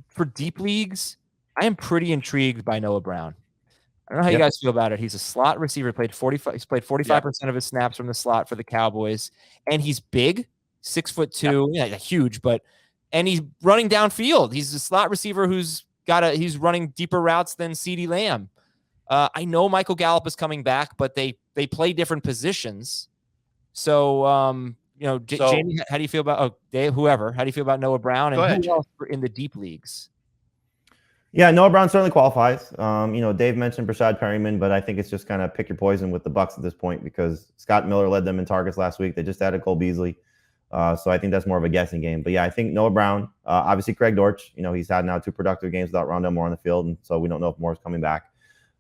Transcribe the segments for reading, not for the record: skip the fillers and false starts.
for deep leagues, I am pretty intrigued by Noah Brown. I don't know how you guys feel about it. He's a slot receiver. He's played 45% of his snaps from the slot for the Cowboys, and he's big, 6'2", huge, and he's running downfield. He's a slot receiver he's running deeper routes than CeeDee Lamb. I know Michael Gallup is coming back, but they play different positions. So, Jamie, how do you feel about Dave? Whoever, how do you feel about Noah Brown and who else in the deep leagues? Yeah, Noah Brown certainly qualifies. Dave mentioned Brashad Perryman, but I think it's just kind of pick your poison with the Bucs at this point because Scott Miller led them in targets last week. They just added Cole Beasley. So I think that's more of a guessing game. But yeah, I think Noah Brown, obviously Craig Dortch, he's had now 2 productive games without Rondale Moore on the field. And so we don't know if Moore's coming back.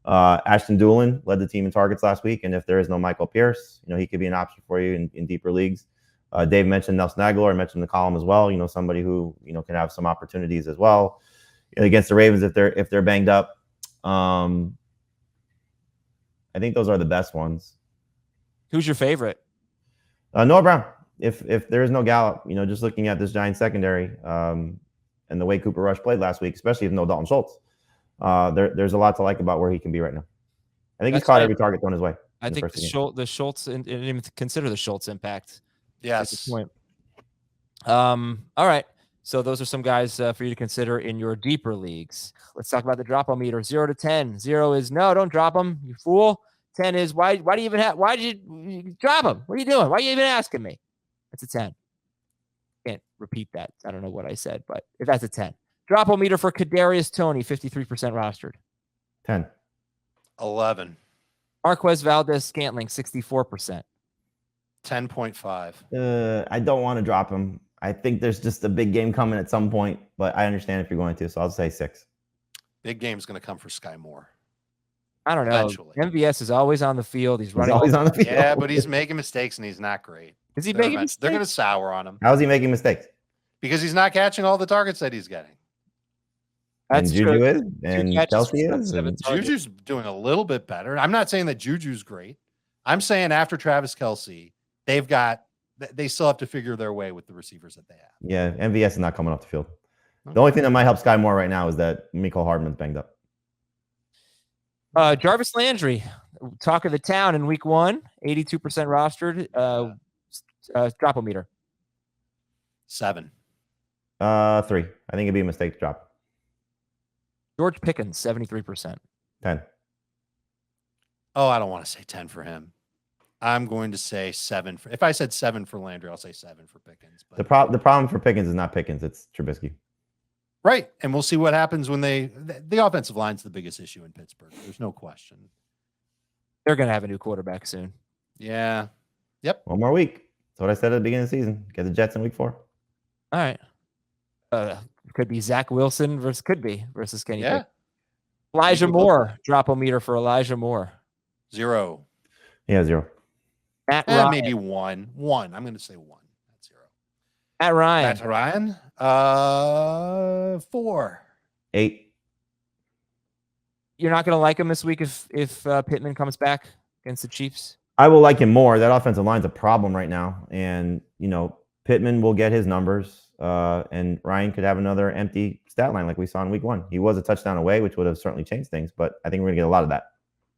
Ashton Doolin led the team in targets last week. And if there is no Michael Pierce, he could be an option for you in deeper leagues. Dave mentioned Nelson Aguilar. I mentioned the column as well. Somebody who, can have some opportunities as well. Against the Ravens if they're banged up. I think those are the best ones. Who's your favorite? Noah Brown. If there is no Gallup, just looking at this Giants secondary and the way Cooper Rush played last week, especially if no Dalton Schultz, there's a lot to like about where he can be right now. I think he's caught every target thrown his way. I think the Schultz, and didn't even consider the Schultz impact. Yes. Point. All right. So those are some guys for you to consider in your deeper leagues. Let's talk about the drop-o-meter. 0 to 10. 0 is no, don't drop them, you fool. 10 is why do you even why did you drop them? What are you doing? Why are you even asking me? That's a 10. Can't repeat that. I don't know what I said, but if that's a 10. Drop-o-meter for Kadarius Toney, 53% rostered. 10. 11. Marquez Valdez-Scantling, 64%. 10.5. I don't want to drop him. I think there's just a big game coming at some point, but I understand if you're going to, so I'll say 6. Big game's going to come for Sky Moore. I don't know. Eventually. MVS is always on the field. He's running. Always on the field. Yeah, but he's making mistakes, and he's not great. Is he making mistakes? They're going to sour on him. How is he making mistakes? Because he's not catching all the targets that he's getting. That's and Juju is, and Kelsey is. Juju's doing a little bit better. I'm not saying that Juju's great. I'm saying after Travis Kelce, they still have to figure their way with the receivers that they have. Yeah, MVS is not coming off the field. Okay. The only thing that might help Sky Moore right now is that Mecole Hardman's banged up. Jarvis Landry, talk of the town in week 1, 82% rostered. Drop-o-meter. 7. 3. I think it'd be a mistake to drop. George Pickens, 73%. 10. Oh, I don't want to say 10 for him. I'm going to say 7. If I said 7 for Landry, I'll say 7 for Pickens. But the problem for Pickens is not Pickens, it's Trubisky. Right, and we'll see what happens when the offensive line's the biggest issue in Pittsburgh. There's no question. They're going to have a new quarterback soon. Yeah. Yep. 1 more week. That's what I said at the beginning of the season. Get the Jets in week 4. All right. Could be Zach Wilson versus Kenny Pickett. Elijah Moore. Drop-o-meter for Elijah Moore. 0. Yeah, 0. Matt Ryan. Maybe 1. 1. I'm going to say 1. That's 0. Matt Ryan. Matt Ryan. 4. 8. You're not going to like him this week if Pittman comes back against the Chiefs? I will like him more. That offensive line's a problem right now. And, Pittman will get his numbers. And Ryan could have another empty stat line like we saw in week 1. He was a touchdown away, which would have certainly changed things. But I think we're going to get a lot of that.